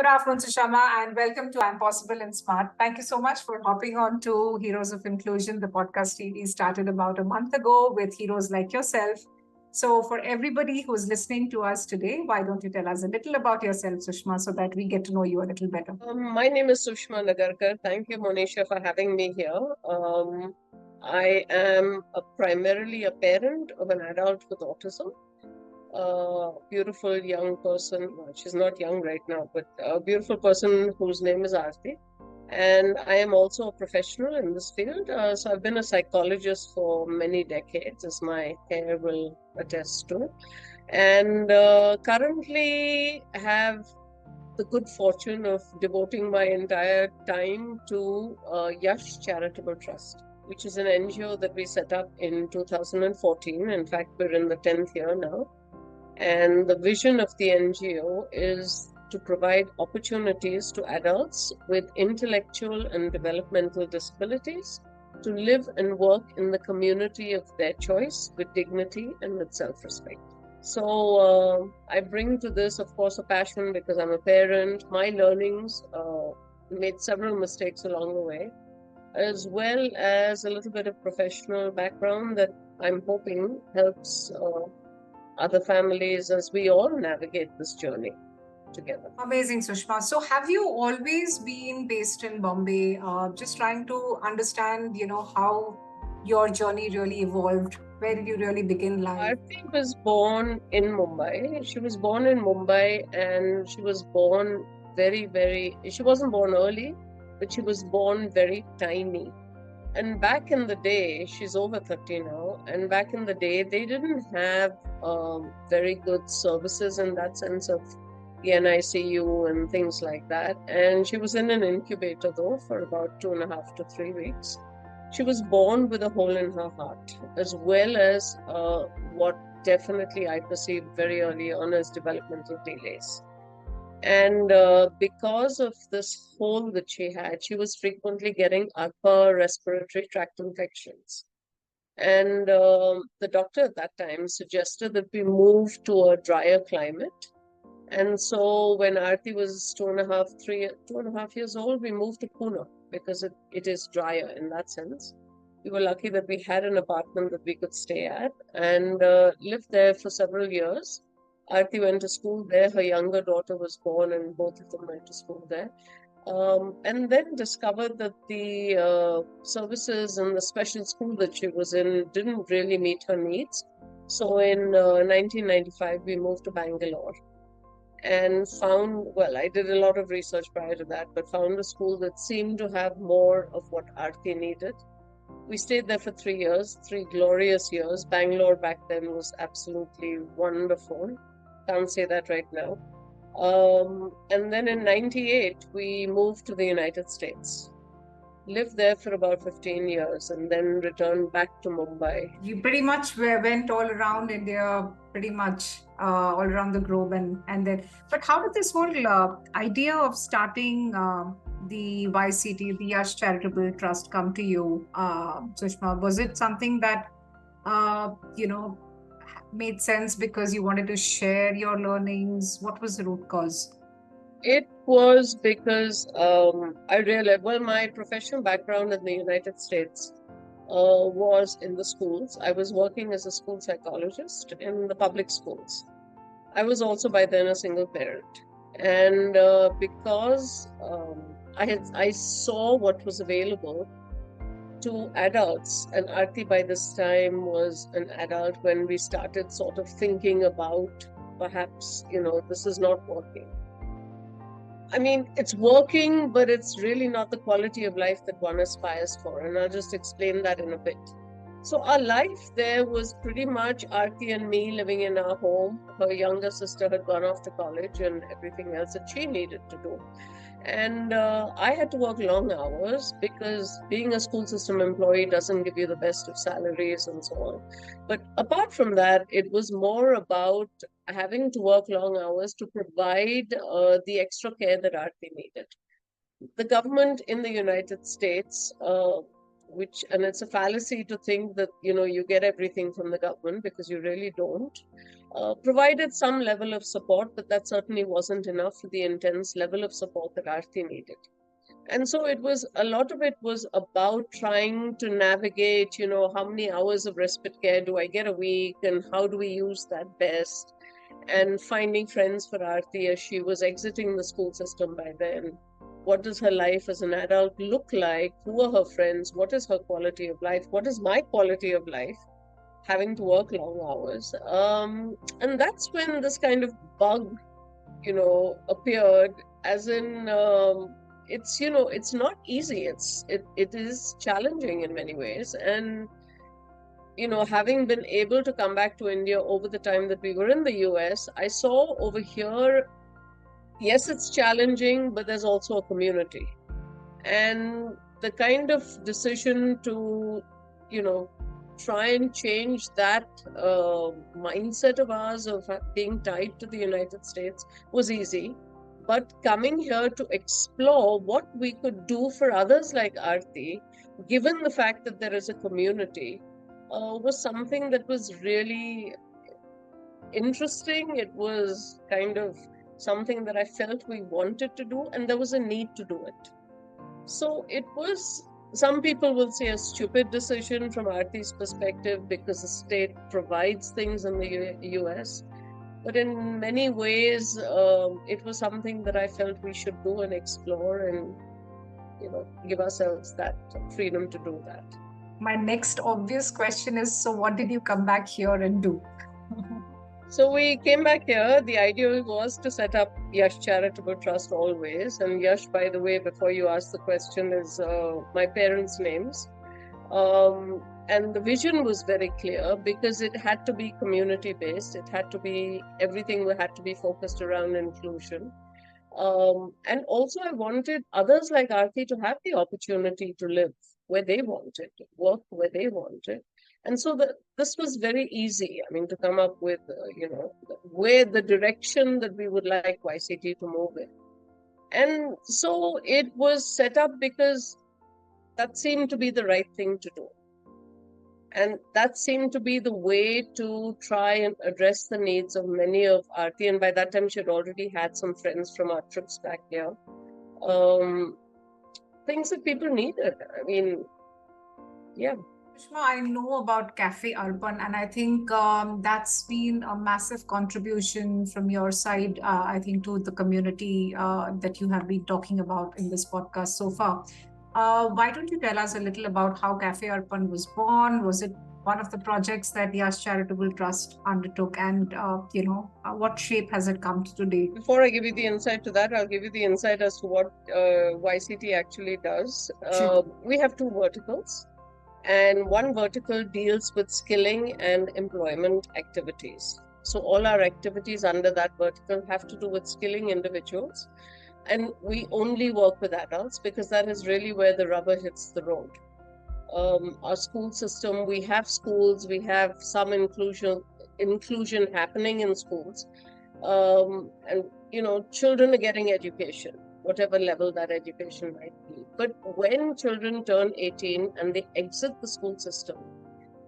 afternoon, Sushama, and welcome to I M Possible SMAART. Thank you so much for hopping on to Heroes of Inclusion. The podcast series started about a month ago with heroes like yourself. So, for everybody who's listening to us today, why don't you tell us a little about yourself, Sushma, so that we get to know you a little better? My name is Sushama Nagarkar. Thank you, Monisha, for having me here. I am primarily a parent of an adult with autism. A beautiful young person. Well, she's not young right now, but a beautiful person whose name is Aarti. And I am also a professional in this field. So I've been a psychologist for many decades, as my hair will attest to. And currently have the good fortune of devoting my entire time to Yash Charitable Trust, which is an NGO that we set up in 2014. In fact, we're in the 10th year now. And the vision of the NGO is to provide opportunities to adults with intellectual and developmental disabilities to live and work in the community of their choice with dignity and with self-respect. So I bring to this, of course, a passion because I'm a parent. My learnings made several mistakes along the way, as well as a little bit of professional background that I'm hoping helps other families as we all navigate this journey together. Amazing, Sushma. So, have you always been based in Bombay? Just trying to understand, how your journey really evolved. Where did you really begin life? Aarti was born in Mumbai. She was born in Mumbai, and she was born she wasn't born early, but she was born very tiny. And back in the day, she's over 30 now, and back in the day, they didn't have very good services in that sense of the NICU and things like that. And she was in an incubator though for about 2.5 to 3 weeks. She was born with a hole in her heart, as well as what definitely I perceived very early on as developmental delays. And because of this hole that she had, she was frequently getting upper respiratory tract infections. And the doctor at that time suggested that we move to a drier climate. And so when Aarti was 2.5 years old, we moved to Pune because it is drier in that sense. We were lucky that we had an apartment that we could stay at and lived there for several years. Aarti went to school there. Her younger daughter was born, and both of them went to school there. And then discovered that the services and the special school that she was in didn't really meet her needs. So in 1995, we moved to Bangalore and I did a lot of research prior to that, but found a school that seemed to have more of what Aarti needed. We stayed there for 3 years, 3 glorious years. Bangalore back then was absolutely wonderful. Can't say that right now. And then in 98, we moved to the United States. Lived there for about 15 years and then returned back to Mumbai. You pretty much went all around India, pretty much all around the globe, and then. But how did this whole idea of starting the YCT, the Yash Charitable Trust, come to you, Sushma? Was it something that made sense because you wanted to share your learnings? What was the root cause? It was because I realized, my professional background in the United States was in the schools. I was working as a school psychologist in the public schools. I was also by then a single parent. And because I saw what was available to adults, and Aarti by this time was an adult when we started sort of thinking about perhaps, this is not working. I mean, it's working, but it's really not the quality of life that one aspires for. And I'll just explain that in a bit. So our life there was pretty much Aarti and me living in our home. Her younger sister had gone off to college and everything else that she needed to do. And I had to work long hours because being a school system employee doesn't give you the best of salaries and so on. But apart from that, it was more about having to work long hours to provide the extra care that Aarti needed. The government in the United States and it's a fallacy to think that, you get everything from the government, because you really don't. Provided some level of support, but that certainly wasn't enough for the intense level of support that Aarti needed. And so a lot of it was about trying to navigate, how many hours of respite care do I get a week, and how do we use that best? And finding friends for Aarti as she was exiting the school system by then. What does her life as an adult look like? Who are her friends? What is her quality of life? What is my quality of life? Having to work long hours. And that's when this kind of bug, appeared, as in, it's not easy. It is challenging in many ways. And, having been able to come back to India over the time that we were in the US, I saw over here, yes, it's challenging, but there's also a community. And the kind of decision to, try and change that mindset of ours of being tied to the United States was easy. But coming here to explore what we could do for others like Aarti, given the fact that there is a community, was something that was really interesting. It was kind of something that I felt we wanted to do, and there was a need to do it. So it was, some people will say, a stupid decision from Aarti's perspective, because the state provides things in the US. But in many ways, it was something that I felt we should do and explore, and give ourselves that freedom to do that. My next obvious question is, so what did you come back here and do? So we came back here. The idea was to set up Yash Charitable Trust always. And Yash, by the way, before you ask the question, is my parents' names. And the vision was very clear, because it had to be community-based. It had to be, everything had to be focused around inclusion. And also I wanted others like Aarti to have the opportunity to live where they wanted, work where they wanted. And so this was very easy, to come up with, where the direction that we would like YCT to move in. And so it was set up because that seemed to be the right thing to do. And that seemed to be the way to try and address the needs of many of Aarti. And by that time, she had already had some friends from our trips back here. Things that people needed. Yeah. Sushma, I know about Cafe Arpan, and I think that's been a massive contribution from your side, I think, to the community that you have been talking about in this podcast so far. Why don't you tell us a little about how Cafe Arpan was born? Was it one of the projects that Yash Charitable Trust undertook, and what shape has it come to today? Before I give you the insight to that, I'll give you the insight as to what YCT actually does. Sure. We have two verticals. And one vertical deals with skilling and employment activities. So all our activities under that vertical have to do with skilling individuals. And we only work with adults, because that is really where the rubber hits the road. Our school system, we have schools, we have some inclusion happening in schools. And, children are getting education, whatever level that education might be. But when children turn 18 and they exit the school system,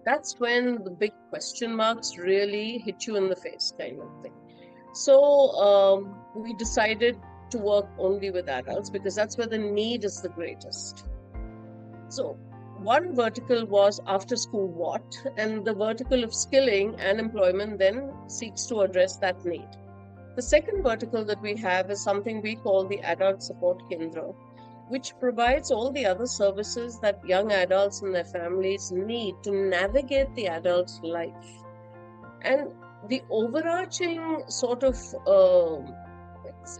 that's when the big question marks really hit you in the face, kind of thing. So we decided to work only with adults, because that's where the need is the greatest. So one vertical was after school what, and the vertical of skilling and employment then seeks to address that need. The second vertical that we have is something we call the Adult Support Kendra, which provides all the other services that young adults and their families need to navigate the adult life. And the overarching sort of,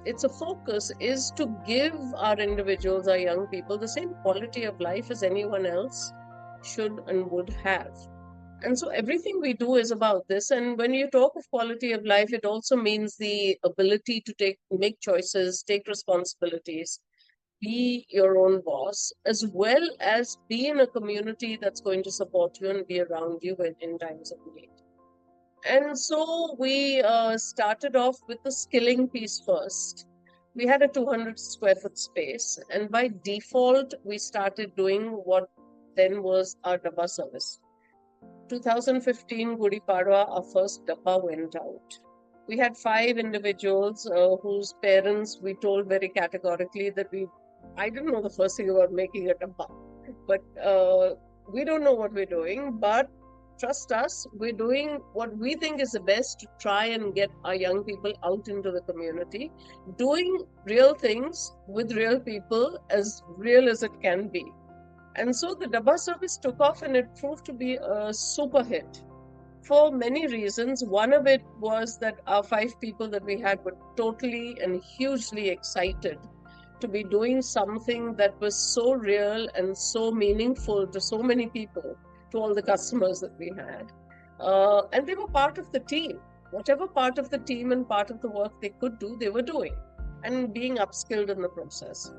it's a focus, is to give our individuals, our young people, the same quality of life as anyone else should and would have. And so everything we do is about this. And when you talk of quality of life, it also means the ability to make choices, take responsibilities, be your own boss, as well as be in a community that's going to support you and be around you in times of need. And so we started off with the skilling piece first. We had a 200 square foot space, and by default, we started doing what then was our dabba service. 2015 Gudi Padwa, our first dabba went out. We had 5 individuals whose parents we told very categorically that I didn't know the first thing about making a dabba, but we don't know what we're doing, but trust us, we're doing what we think is the best to try and get our young people out into the community, doing real things with real people, as real as it can be. And so the dabba service took off and it proved to be a super hit for many reasons. One of it was that our 5 people that we had were totally and hugely excited to be doing something that was so real and so meaningful to so many people, to all the customers that we had. And they were part of the team. Whatever part of the team and part of the work they could do, they were doing and being upskilled in the process.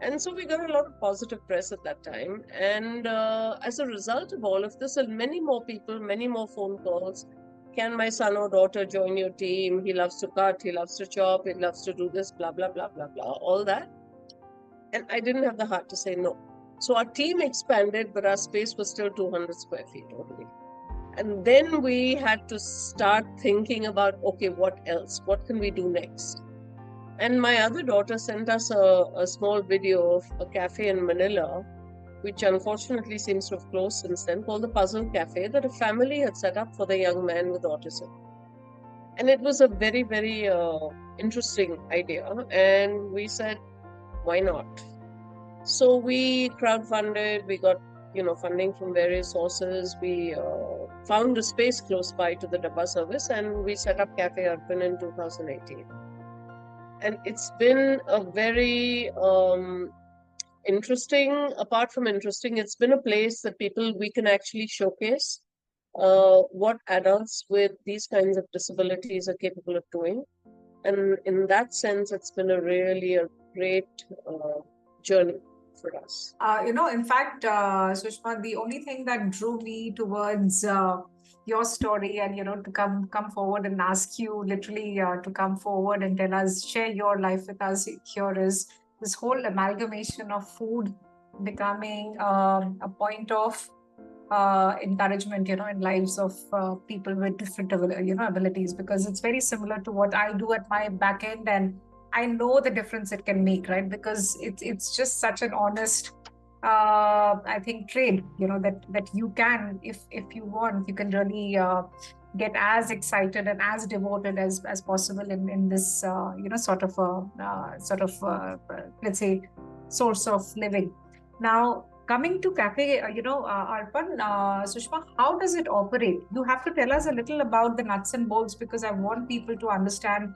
And so we got a lot of positive press at that time. And as a result of all of this, and many more people, many more phone calls, can my son or daughter join your team? He loves to cut, he loves to chop, he loves to do this, blah, blah, blah, blah, blah, all that. And I didn't have the heart to say no. So our team expanded, but our space was still 200 square feet only. And then we had to start thinking about, okay, what else? What can we do next? And my other daughter sent us a small video of a cafe in Manila, which unfortunately seems to have closed since then, called the Puzzle Cafe, that a family had set up for the young man with autism. And it was a very, very interesting idea. And we said, why not? So we crowdfunded, we got funding from various sources. We found a space close by to the dabba service, and we set up Cafe Arpan in 2018. And it's been a very interesting, apart from interesting, it's been a place that we can actually showcase what adults with these kinds of disabilities are capable of doing. And in that sense, it's been a great journey for us. In fact, Sushma, the only thing that drew me towards your story and to come forward and ask you literally to come forward and tell us, share your life with us here, is this whole amalgamation of food becoming a point of encouragement in lives of people with different abilities, because it's very similar to what I do at my back end, and I know the difference it can make, right? Because it's just such an honest I think trade, that you can, if you want, you can really get as excited and as devoted as possible in this sort of let's say source of living. Now, coming to Cafe Arpan, Sushma, how does it operate? You have to tell us a little about the nuts and bolts, because I want people to understand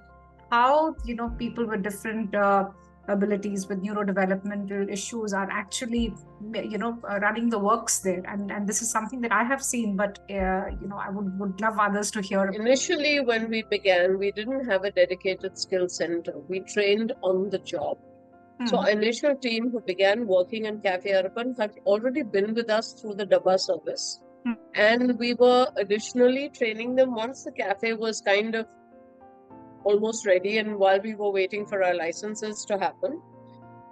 how people with different abilities, with neurodevelopmental issues, are actually running the works there, and this is something that I have seen, but I would love others to hear. Initially, when we began, we didn't have a dedicated skill center. We trained on the job. So our initial team who began working in Cafe Arpan had already been with us through the dabba service, and we were additionally training them once the cafe was kind of almost ready, and while we were waiting for our licenses to happen,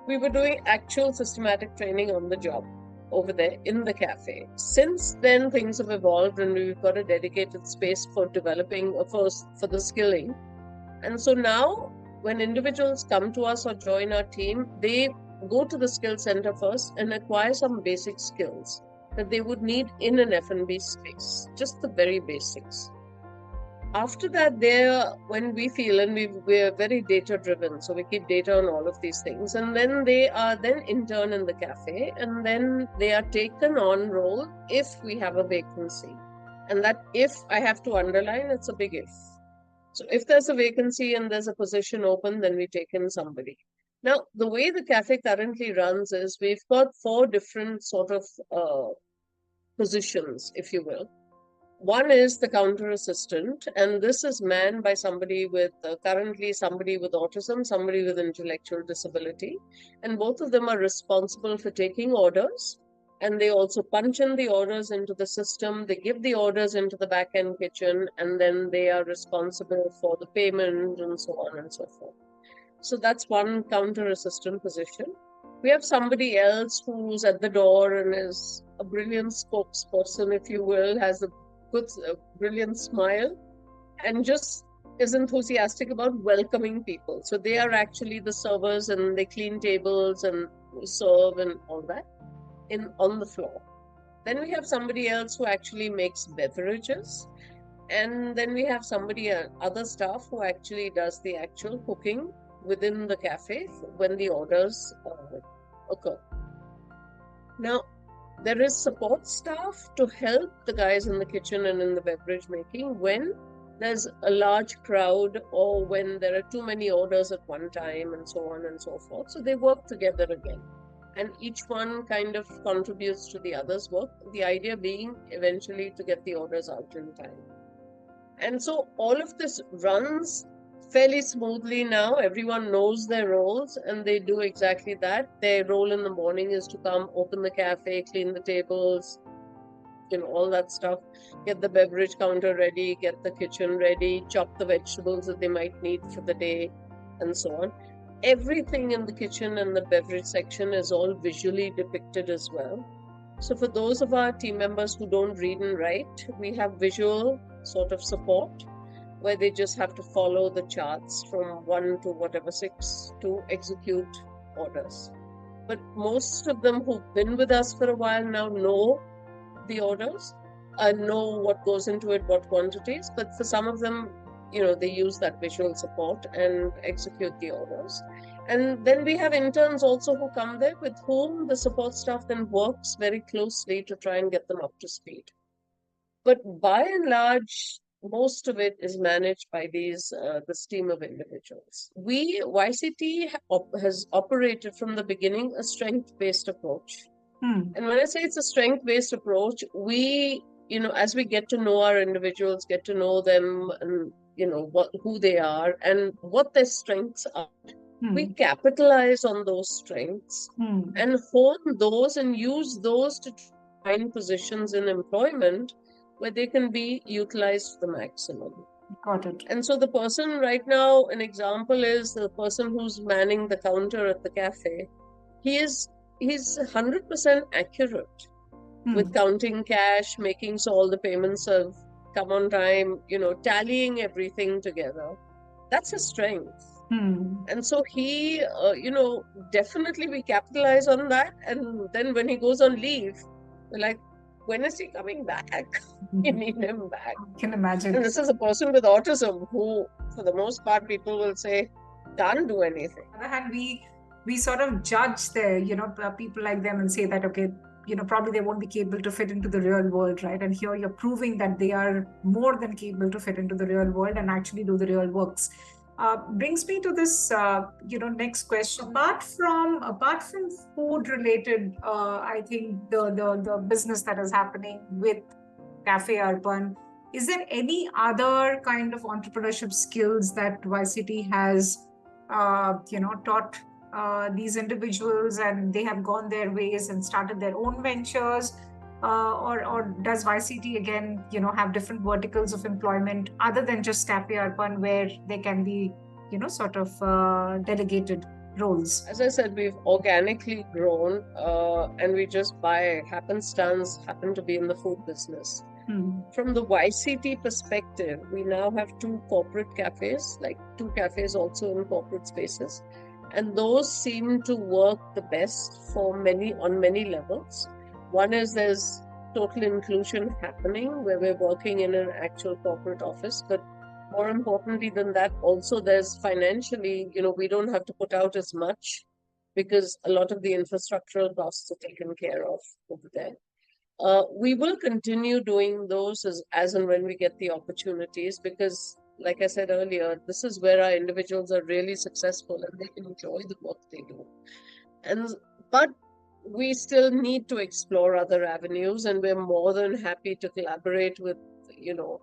we were doing actual systematic training on the job over there in the cafe. Since then, things have evolved, and we've got a dedicated space for developing for the skilling. And so now, when individuals come to us or join our team, they go to the skill center first and acquire some basic skills that they would need in an F&B space, just the very basics. After that, when we feel, and we're very data driven, so we keep data on all of these things, and then they are then intern in the cafe, and then they are taken on role if we have a vacancy. And that if, I have to underline, it's a big if. So if there's a vacancy and there's a position open, then we take in somebody. Now, the way the cafe currently runs is we've got 4 different sort of positions, if you will. One is the counter assistant, and this is manned by somebody with currently somebody with autism, somebody with intellectual disability, and both of them are responsible for taking orders, and they also punch in the orders into the system. They give the orders into the back-end kitchen, and then they are responsible for the payment and so on and so forth. So that's one counter assistant position. We have somebody else who's at the door and is a brilliant spokesperson, if you will, has a brilliant smile, and just is enthusiastic about welcoming people. So they are actually the servers, and they clean tables and serve and all that on the floor. Then we have somebody else who actually makes beverages. And then we have somebody, other staff who actually does the actual cooking within the cafe when the orders occur. Now, there is support staff to help the guys in the kitchen and in the beverage making when there's a large crowd or when there are too many orders at one time and so on and so forth. So they work together again. And each one kind of contributes to the other's work. The idea being eventually to get the orders out in time. And so all of this runs fairly smoothly now. Everyone knows their roles and they do exactly that. Their role in the morning is to come, open the cafe, clean the tables, all that stuff, get the beverage counter ready, get the kitchen ready, chop the vegetables that they might need for the day, and so on. Everything in the kitchen and the beverage section is all visually depicted as well. So for those of our team members who don't read and write, we have visual sort of support where they just have to follow the charts from 1 to whatever 6 to execute orders. But most of them who've been with us for a while now know the orders and know what goes into it, what quantities. But for some of them, they use that visual support and execute the orders. And then we have interns also who come there with whom the support staff then works very closely to try and get them up to speed. But by and large, most of it is managed by this team of individuals. YCT has operated from the beginning a strength-based approach. And when I say it's a strength-based approach, we, as we get to know our individuals, get to know them, and who they are and what their strengths are, we capitalize on those strengths and hone those and use those to find positions in employment where they can be utilized to the maximum. Got it. And so the person right now, an example is the person who's manning the counter at the cafe. He's 100% accurate with counting cash, making so all the payments have come on time, tallying everything together. That's a strength. And so he, definitely we capitalize on that. And then when he goes on leave, we're like, when is he coming back? You need him back. I can imagine. And this is a person with autism who, for the most part, people will say, can't do anything. On the other hand, we sort of judge people like them and say that, okay, probably they won't be capable to fit into the real world, right? And here you're proving that they are more than capable to fit into the real world and actually do the real works. Brings me to this, next question. Apart from food related, I think the business that is happening with Cafe Urban, is there any other kind of entrepreneurship skills that YCT has, taught these individuals, and they have gone their ways and started their own ventures? Or does YCT again, have different verticals of employment other than just Cafe Urban where they can be, sort of delegated roles? As I said, we've organically grown and we just by happenstance happen to be in the food business. From the YCT perspective, we now have 2 corporate cafes, like 2 cafes also in corporate spaces. And those seem to work the best on many levels. One is there's total inclusion happening where we're working in an actual corporate office, but more importantly than that, also there's financially, we don't have to put out as much because a lot of the infrastructural costs are taken care of over there. We will continue doing those as and when we get the opportunities because, like I said earlier, this is where our individuals are really successful and they enjoy the work they do. But we still need to explore other avenues, and we're more than happy to collaborate with,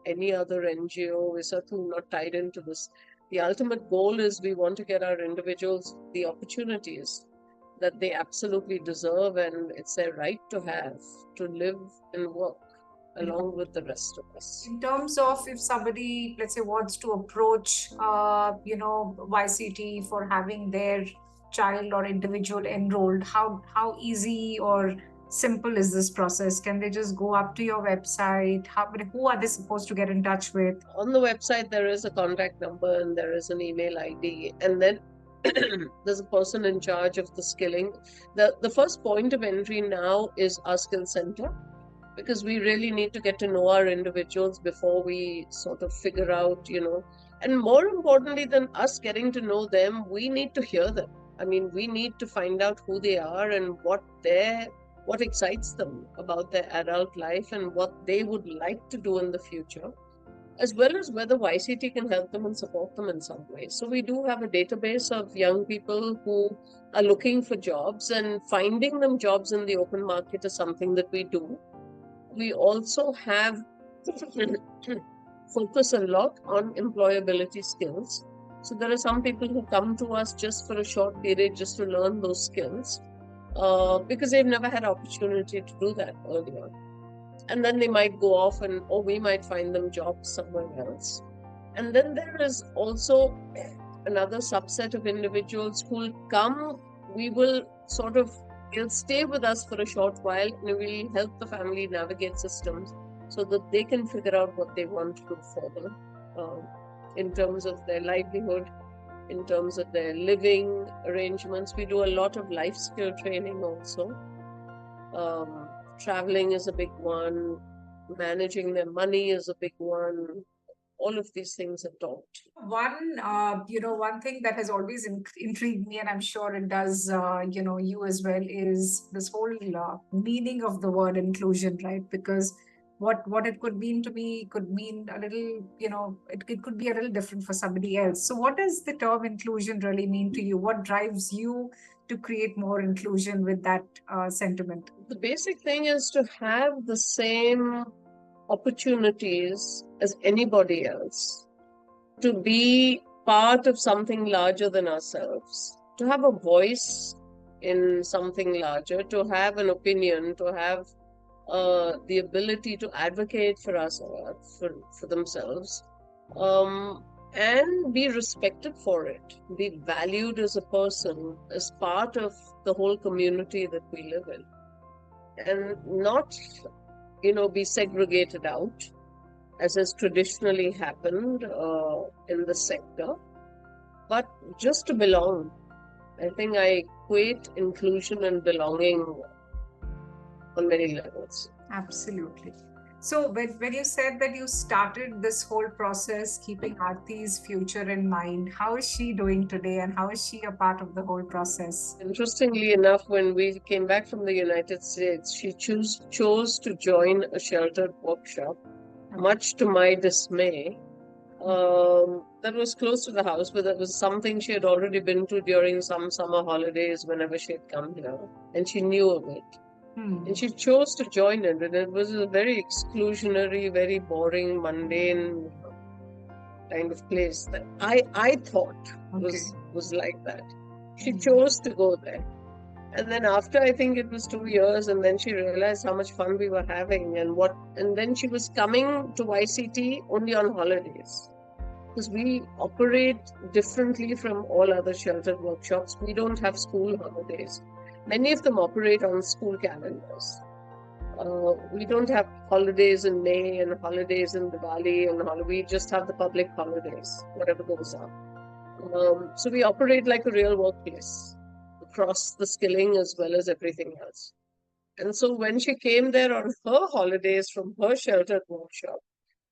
any other NGO. We're certainly not tied into this. The ultimate goal is we want to get our individuals the opportunities that they absolutely deserve, and it's their right to have to live and work along with the rest of us. In terms of if somebody, let's say, wants to approach, YCT for having their child or individual enrolled, how easy or simple is this process? Can they just go up to your website? Who are they supposed to get in touch with? On the website, there is a contact number and there is an email ID, and then there's a person in charge of the skilling. The first point of entry now is our skill center, because we really need to get to know our individuals before we sort of figure out, and more importantly than us getting to know them, we need to hear them. I mean, we need to find out who they are and what excites them about their adult life and what they would like to do in the future, as well as whether YCT can help them and support them in some way. So we do have a database of young people who are looking for jobs, and finding them jobs in the open market is something that we do. We also have focus a lot on employability skills. So there are some people who come to us just for a short period just to learn those skills, because they've never had opportunity to do that earlier. And then they might go off or we might find them jobs somewhere else. And then there is also another subset of individuals who will come. They'll stay with us for a short while, and we'll help the family navigate systems so that they can figure out what they want to do further, in terms of their livelihood, in terms of their living arrangements. We do a lot of life skill training also. Traveling is a big one. Managing their money is a big one. All of these things are taught. One thing that has always intrigued me, and I'm sure it does, you as well, is this whole meaning of the word inclusion, right? Because what it could mean to me could mean a little, it could be a little different for somebody else. So what does the term inclusion really mean to you? What drives you to create more inclusion with that sentiment? The basic thing is to have the same opportunities as anybody else, to be part of something larger than ourselves, to have a voice in something larger, to have an opinion, to have the ability to advocate for us, for themselves, and be respected for it, be valued as a person, as part of the whole community that we live in, and not, be segregated out, as has traditionally happened in the sector, but just to belong. I think I equate inclusion and belonging on many levels. Absolutely. So when you said that you started this whole process keeping Aarti's future in mind, how is she doing today and how is she a part of the whole process? Interestingly enough, when we came back from the United States, she chose to join a sheltered workshop, much to my dismay. That was close to the house, but that was something she had already been to during some summer holidays whenever she had come here, and she knew of it. And she chose to join it, and it was a very exclusionary, very boring, mundane kind of place that I thought was like that. She chose to go there. And then after, I think it was 2 years, and then she realized how much fun we were having and then she was coming to YCT only on holidays. Because we operate differently from all other sheltered workshops. We don't have school holidays. Many of them operate on school calendars. We don't have holidays in May and holidays in Diwali, and we just have the public holidays, whatever goes on. So we operate like a real workplace across the skilling as well as everything else. And so when she came there on her holidays from her sheltered workshop,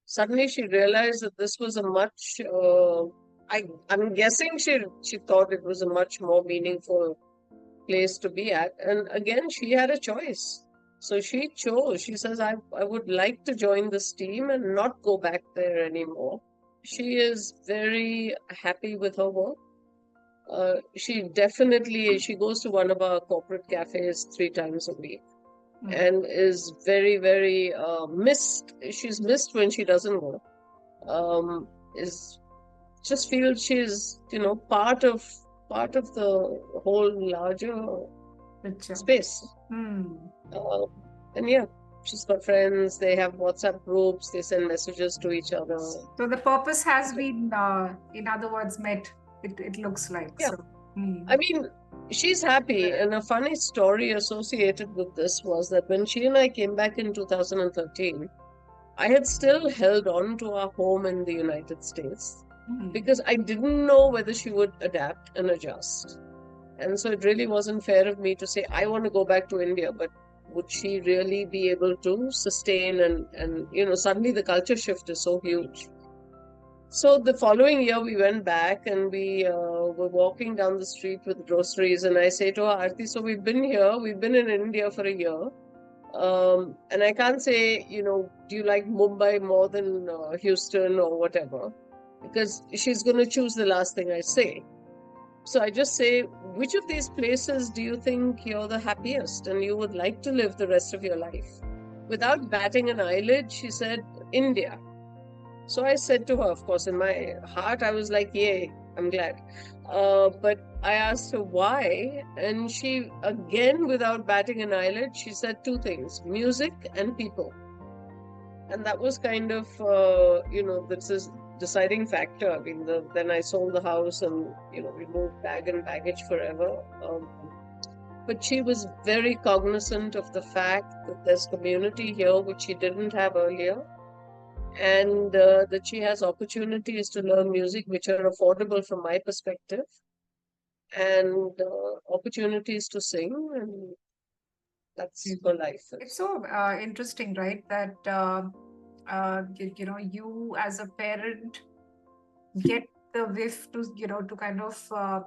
suddenly she realized that this was a much, I'm guessing she thought it was a much more meaningful place to be at. And again, she had a choice. So she chose. She says, I would like to join this team and not go back there anymore. She is very happy with her work. She goes to one of our corporate cafes 3 times a week and is very, very missed. She's missed when she doesn't go. Just feels she's, part of the whole larger space. And yeah, she's got friends, they have WhatsApp groups, they send messages to each other. So the purpose has been, in other words, met, it looks like. Yeah. So. I mean, she's happy. And a funny story associated with this was that when she and I came back in 2013, I had still held on to our home in the United States because I didn't know whether she would adapt and adjust. And so it really wasn't fair of me to say, I want to go back to India, but would she really be able to sustain? And suddenly the culture shift is so huge. So the following year, we went back and we were walking down the street with groceries. And I say to her, Aarti, so we've been here, we've been in India for a year. And I can't say, do you like Mumbai more than Houston or whatever? Because she's going to choose the last thing I say. So I just say, which of these places do you think you're the happiest and you would like to live the rest of your life? Without batting an eyelid, she said, India. So I said to her, of course, in my heart, I was like, yay, I'm glad. But I asked her why. And she, again, without batting an eyelid, she said two things, music and people. And that was kind of, this is deciding factor. I mean, then I sold the house and, we moved bag and baggage forever. But she was very cognizant of the fact that there's community here, which she didn't have earlier. And that she has opportunities to learn music, which are affordable from my perspective, and opportunities to sing. And that's her life. It's so interesting, right? That you as a parent get the whiff to kind of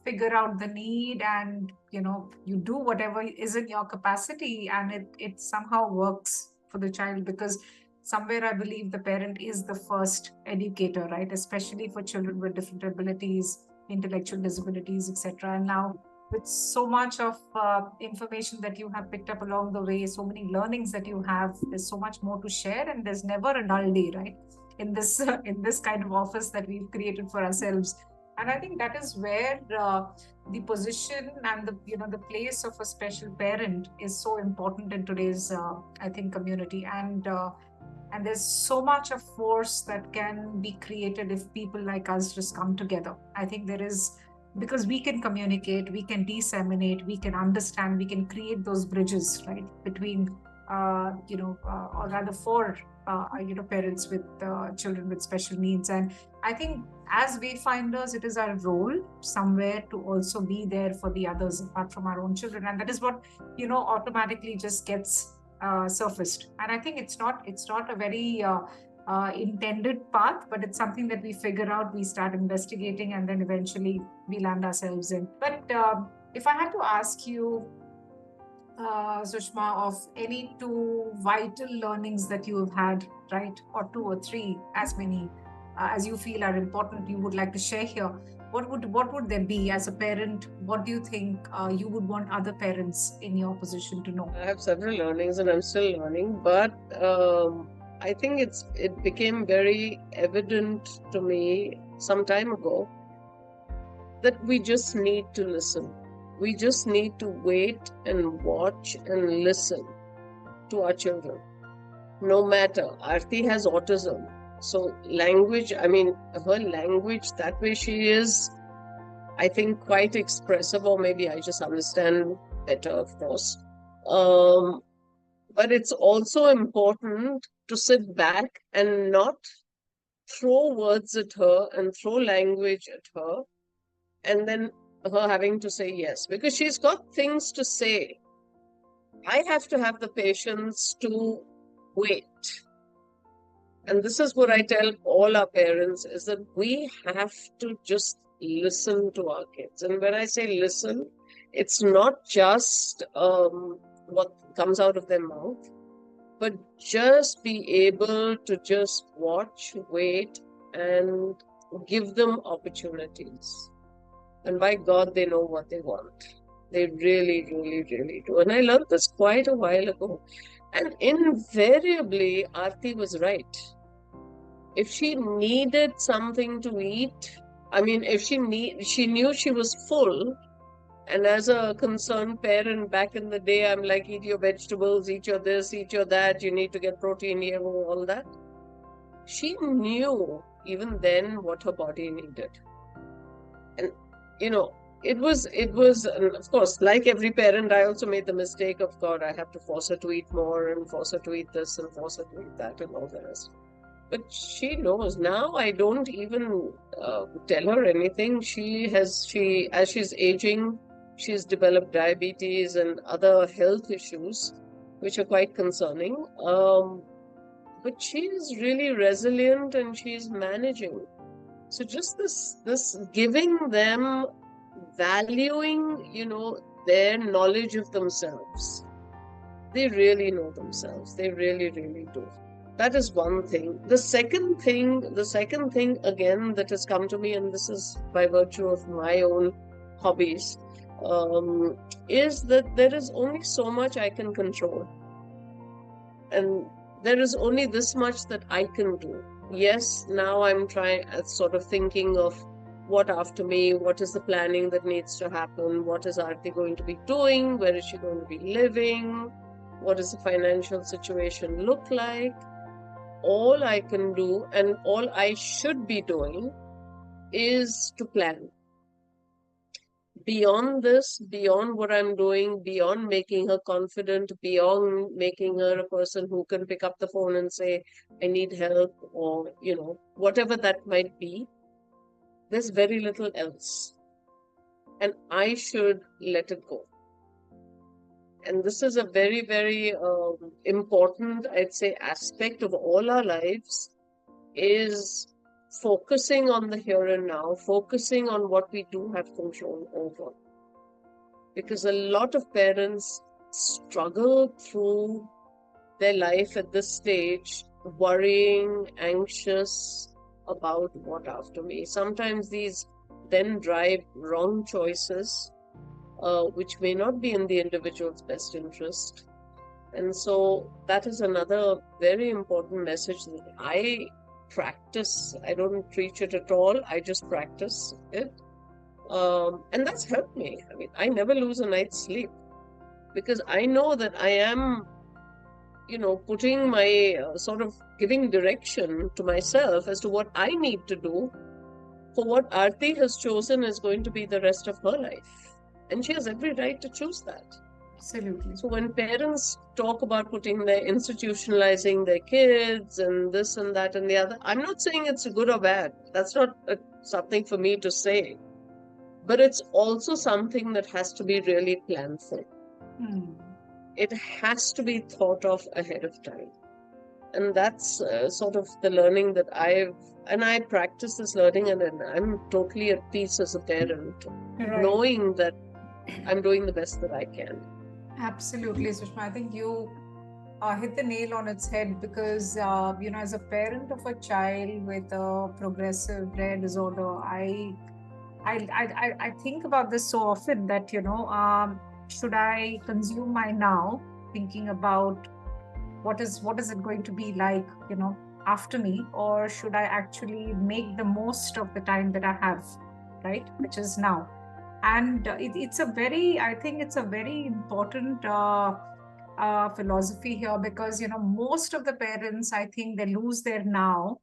figure out the need, and you do whatever is in your capacity, and it somehow works for the child, because somewhere I believe the parent is the first educator, right? Especially for children with different abilities, intellectual disabilities, etc. And now with so much of information that you have picked up along the way, so many learnings that you have, there's so much more to share, and there's never a dull day, right? In this kind of office that we've created for ourselves. And I think that is where the position and the place of a special parent is so important in today's I think community. And there's so much of force that can be created if people like us just come together. I think there is, because we can communicate, we can disseminate, we can understand, we can create those bridges, right, between or rather for parents with children with special needs. And I think as wayfinders, it is our role somewhere to also be there for the others apart from our own children, and that is what automatically just gets surfaced. And I think it's not a very intended path, but it's something that we figure out, we start investigating, and then eventually we land ourselves in. But if I had to ask you, Sushma, of any two vital learnings that you have had, right, or two or three, as many as you feel are important, you would like to share here, what would there be as a parent? What do you think you would want other parents in your position to know? I have several learnings and I'm still learning, but I think it became very evident to me some time ago that we just need to listen. We just need to wait and watch and listen to our children. No matter, Aarti has autism. So language, I mean, her language, that way she is, I think, quite expressive, or maybe I just understand better, of course. But it's also important to sit back and not throw words at her and throw language at her, and then her having to say yes, because she's got things to say. I have to have the patience to wait. And this is what I tell all our parents, is that we have to just listen to our kids. And when I say listen, it's not just what comes out of their mouth, but just be able to just watch, wait, and give them opportunities. And by God, they know what they want. They really, really, really do. And I learned this quite a while ago. And invariably, Aarti was right. If she needed something to eat, I mean, if she knew she was full, and as a concerned parent back in the day, I'm like, eat your vegetables, eat your this, eat your that, you need to get protein here, all that. She knew even then what her body needed. And, it was, of course, like every parent, I also made the mistake of, God, I have to force her to eat more and force her to eat this and force her to eat that and all the rest. But she knows now. I don't even tell her anything. As she's aging, she's developed diabetes and other health issues, which are quite concerning. But she's really resilient and she's managing. So just this giving them, valuing, their knowledge of themselves. They really know themselves. They really, really do. That is one thing. The second thing again that has come to me, and this is by virtue of my own hobbies, is that there is only so much I can control. And there is only this much that I can do. Yes, now I'm sort of thinking of what after me, what is the planning that needs to happen, what is Aarti going to be doing, where is she going to be living, what does the financial situation look like. All I can do and all I should be doing is to plan. Beyond this, beyond what I'm doing, beyond making her confident, beyond making her a person who can pick up the phone and say, I need help, or, whatever that might be, there's very little else. And I should let it go. And this is a very, very important, I'd say, aspect of all our lives, is focusing on the here and now, focusing on what we do have control over. Because a lot of parents struggle through their life at this stage, worrying, anxious about what after me. Sometimes these then drive wrong choices, which may not be in the individual's best interest. And so that is another very important message that I practice. I don't preach it at all. I just practice it. And that's helped me. I mean, I never lose a night's sleep because I know that I am, putting my sort of giving direction to myself as to what I need to do for what Aarti has chosen is going to be the rest of her life. And she has every right to choose that. Absolutely. So when parents talk about institutionalizing their kids and this and that and the other, I'm not saying it's good or bad. That's not something for me to say. But it's also something that has to be really planned for. It has to be thought of ahead of time. And that's sort of the learning that I practice this learning, and I'm totally at peace as a parent, knowing that I'm doing the best that I can. Absolutely, Sushma. I think you hit the nail on its head because, as a parent of a child with a progressive rare disorder, I think about this so often that, should I consume my now, thinking about what is it going to be like, after me, or should I actually make the most of the time that I have, right, which is now. And it's a very important philosophy here, because most of the parents, I think, they lose their now,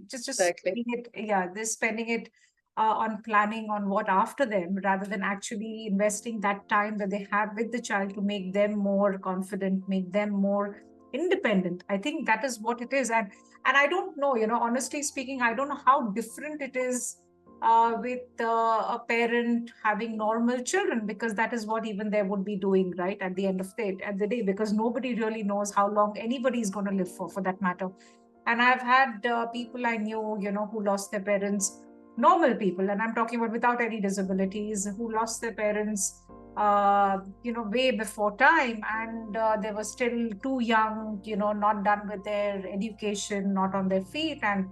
just Exactly. they're spending it on planning on what after them, rather than actually investing that time that they have with the child to make them more confident, make them more independent. I think that is what it is. And I don't know, honestly speaking, I don't know how different it is with a parent having normal children, because that is what even they would be doing, right, at the end of the day, because nobody really knows how long anybody is going to live for that matter. And I've had people I knew, who lost their parents, normal people, and I'm talking about without any disabilities, who lost their parents, way before time, and they were still too young, not done with their education, not on their feet, and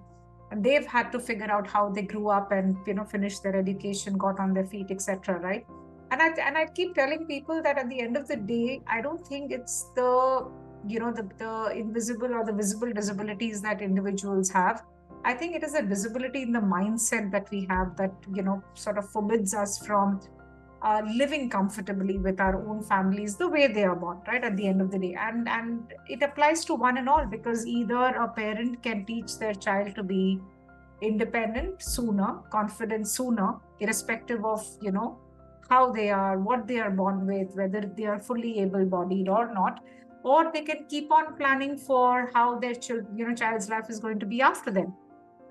they've had to figure out how they grew up and finish their education, got on their feet, etc. Right? And I keep telling people that at the end of the day, I don't think it's the the invisible or the visible disabilities that individuals have. I think it is a disability in the mindset that we have that sort of forbids us from living comfortably with our own families the way they are born, right, at the end of the day. And it applies to one and all, because either a parent can teach their child to be independent sooner, confident sooner, irrespective of, how they are, what they are born with, whether they are fully able-bodied or not, or they can keep on planning for how their child's life is going to be after them.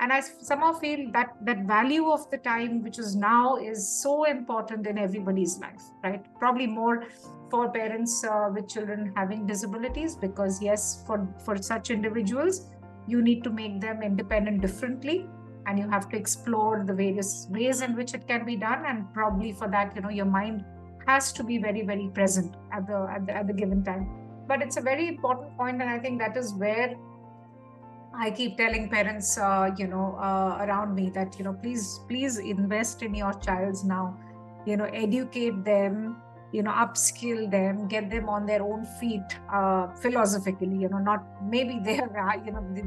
And I somehow feel that that value of the time which is now is so important in everybody's life, right? Probably more for parents with children having disabilities, because yes, for such individuals, you need to make them independent differently, and you have to explore the various ways in which it can be done. And probably for that, your mind has to be very, very present at the given time. But it's a very important point, and I think that is where I keep telling parents, around me that, please invest in your child's now, educate them, upskill them, get them on their own feet, philosophically, not maybe they're,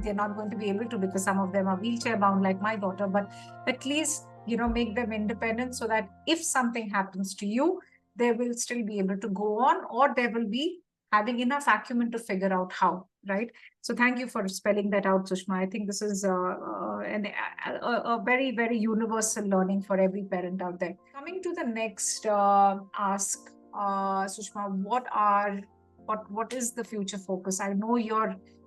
they're not going to be able to, because some of them are wheelchair bound like my daughter, but at least, make them independent, so that if something happens to you, they will still be able to go on, or they will be having enough acumen to figure out how, right? So thank you for spelling that out, Sushma. I think this is a very, very universal learning for every parent out there. Coming to the next ask, Sushma, what is the future focus? I know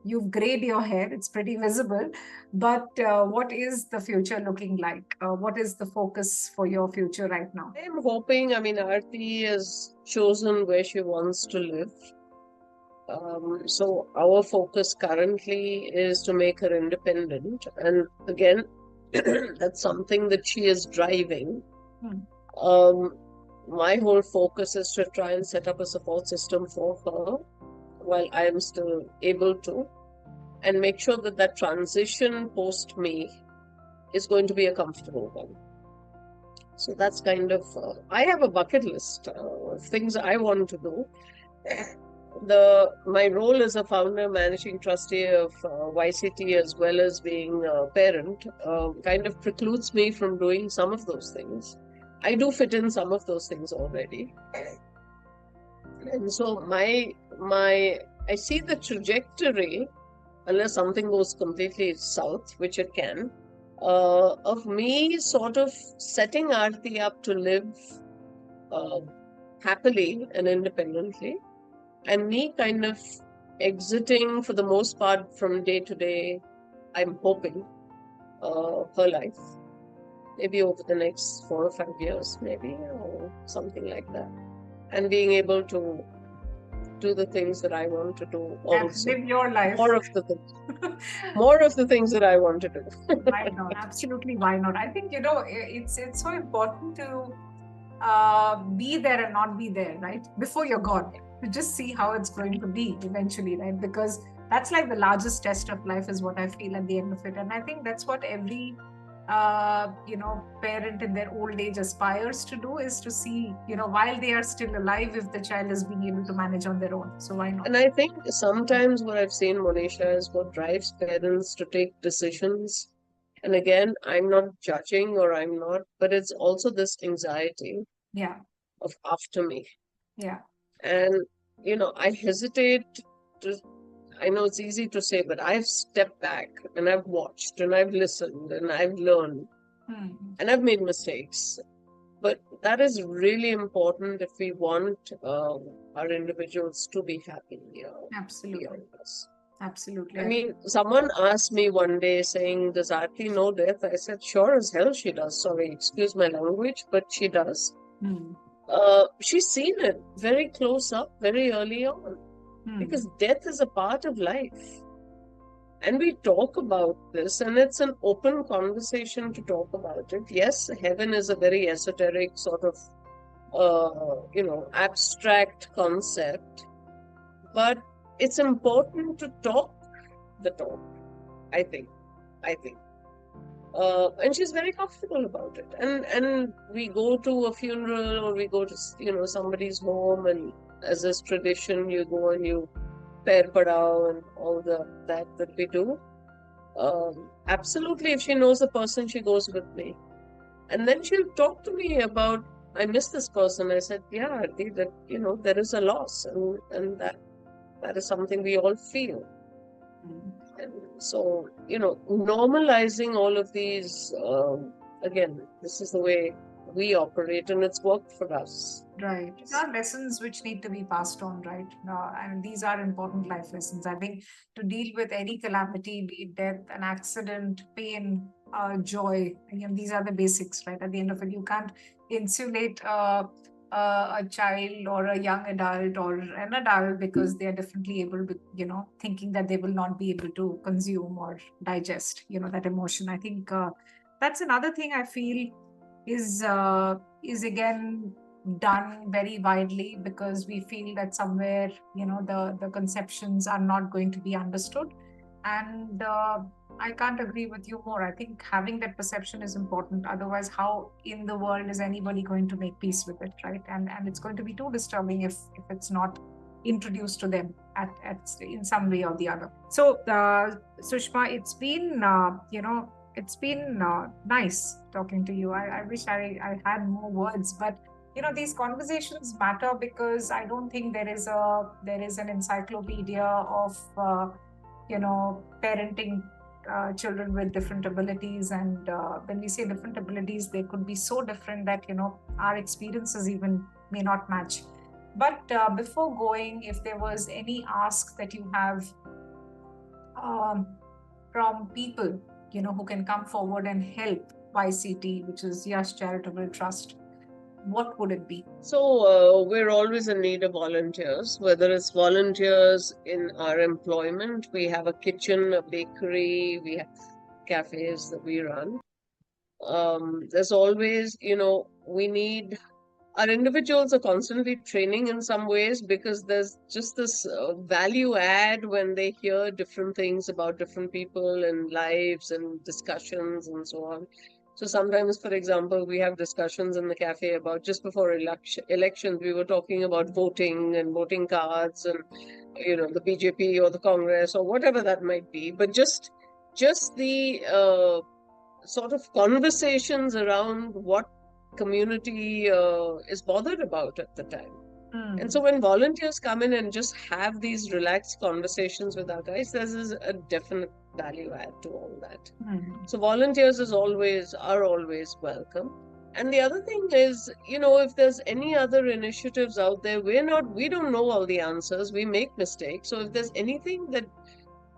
you've grayed your hair; it's pretty visible. But what is the future looking like? What is the focus for your future right now? I'm hoping, Aarti has chosen where she wants to live. So our focus currently is to make her independent. And again, that's something that she is driving. My whole focus is to try and set up a support system for her while I am still able to, and make sure that that transition post me is going to be a comfortable one. So that's kind of, I have a bucket list of things I want to do. My role as a founder, managing trustee of YCT, as well as being a parent, kind of precludes me from doing some of those things. I do fit in some of those things already. And so I see the trajectory, unless something goes completely south, which it can, of me sort of setting Aarti up to live happily and independently, and me kind of exiting for the most part from day to day, I'm hoping, her life, maybe over the next 4 or 5 years, maybe, or something like that, and being able to do the things that I want to do also. Live your life. More of the things that I want to do. Why not? Absolutely, why not? I think, it's so important to be there and not be there, right? Before you're gone, to just see how it's going to be eventually, right? Because that's like the largest test of life, is what I feel at the end of it. And I think that's what every parent in their old age aspires to do, is to see, while they are still alive, if the child is being able to manage on their own. So why not? And I think sometimes what I've seen, Monisha, is what drives parents to take decisions. And again, I'm not judging, but it's also this anxiety of after me. Yeah. And, I hesitate to, I know it's easy to say, but I've stepped back and I've watched and I've listened and I've learned and I've made mistakes. But that is really important if we want our individuals to be happy. Absolutely. Absolutely. I mean, someone asked me one day saying, does Aarti know death? I said, sure as hell she does. Sorry, excuse my language, but she does. She's seen it very close up, very early on. Because death is a part of life. And we talk about this, and it's an open conversation to talk about it. Yes, heaven is a very esoteric sort of, abstract concept. But it's important to talk the talk, I think. And she's very comfortable about it. And we go to a funeral, or we go to, somebody's home, and as is tradition, you go and you pair padao and all that we do. Absolutely, if she knows the person, she goes with me. And then she'll talk to me about, I miss this person. I said, yeah, Aarti, that, there is a loss, and that is something we all feel. And so, normalizing all of these, again, this is the way we operate, and it's worked for us. Right. These are lessons which need to be passed on, right? And these are important life lessons. I think to deal with any calamity, be it death, an accident, pain, joy, again, these are the basics, right? At the end of it, you can't insulate a child or a young adult or an adult because they are differently able to, thinking that they will not be able to consume or digest, that emotion. I think that's another thing I feel is again done very widely because we feel that somewhere the conceptions are not going to be understood, and I can't agree with you more. I think having that perception is important, otherwise how in the world is anybody going to make peace with it, right? And it's going to be too disturbing if it's not introduced to them at in some way or the other. So Sushma, it's been nice talking to you. I wish I had more words, but these conversations matter because I don't think there is an encyclopedia of parenting children with different abilities. And when we say different abilities, they could be so different that our experiences even may not match. But before going, if there was any ask that you have um, from people who can come forward and help YCT, which is Yash Charitable Trust, what would it be? So we're always in need of volunteers, whether it's volunteers in our employment. We have a kitchen, a bakery, we have cafes that we run. There's always, we need our individuals are constantly training in some ways because there's just this value add when they hear different things about different people and lives and discussions and so on. So sometimes, for example, we have discussions in the cafe about just before elections, we were talking about voting and voting cards and, the BJP or the Congress or whatever that might be. But just the sort of conversations around what community is bothered about at the time. And so when volunteers come in and just have these relaxed conversations with our guys, there's a definite value add to all that. So volunteers are always welcome. And the other thing is, if there's any other initiatives out there, we don't know all the answers. We make mistakes. So if there's anything that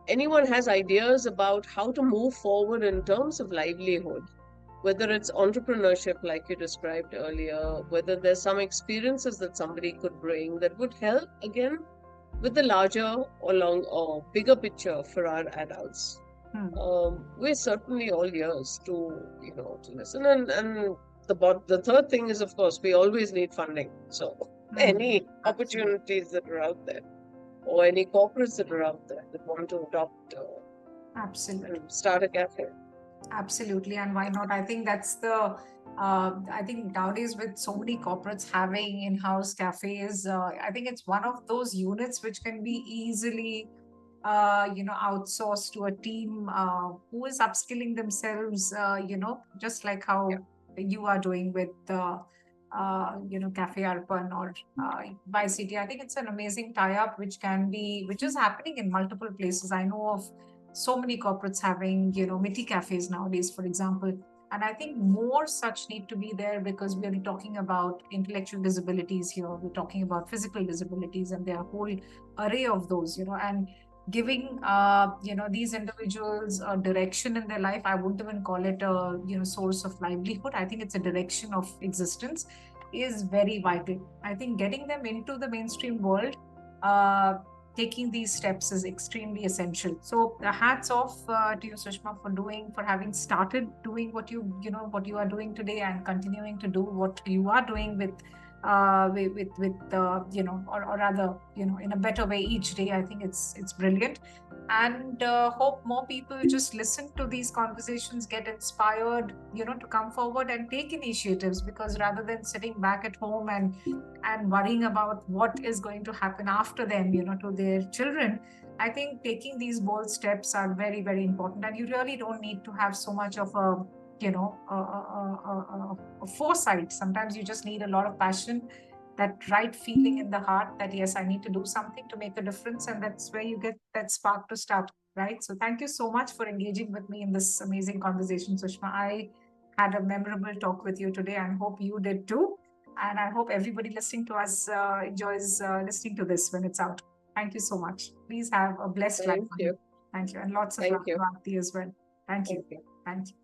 anyone has ideas about how to move forward in terms of livelihood, whether it's entrepreneurship like you described earlier, whether there's some experiences that somebody could bring that would help again with the larger or bigger picture for our adults. We're certainly all ears to listen, and the third thing is, of course, we always need funding. So any opportunities that are out there, or any corporates that are out there that want to adopt Absolutely. Start a cafe. Absolutely. And why not? I think I think nowadays with so many corporates having in-house cafes, I think it's one of those units which can be easily, outsourced to a team who is upskilling themselves, just like how you are doing with, Cafe Arpan or YCT. I think it's an amazing tie-up which is happening in multiple places. I know of so many corporates having miti cafes nowadays, for example. And I think more such need to be there because we are talking about intellectual disabilities here, we're talking about physical disabilities, and there are a whole array of those, and giving these individuals a direction in their life. I wouldn't even call it a source of livelihood. I think it's a direction of existence is very vital. I think getting them into the mainstream world, taking these steps is extremely essential. So hats off to you, Sushma, for having started doing what you are doing today, and continuing to do what you are doing with or rather in a better way each day. I think it's brilliant, and hope more people just listen to these conversations, get inspired to come forward and take initiatives, because rather than sitting back at home and worrying about what is going to happen after them to their children, I think taking these bold steps are very, very important. And you really don't need to have so much of a a foresight. Sometimes you just need a lot of passion, that right feeling in the heart that yes, I need to do something to make a difference, and that's where you get that spark to start, right? So thank you so much for engaging with me in this amazing conversation, Sushma. I had a memorable talk with you today, and hope you did too. And I hope everybody listening to us enjoys listening to this when it's out. Thank you so much. Please have a blessed life. Thank you. Thank you. And lots of Thank love you. to Aarti as well. Thank you. Thank you. Thank you.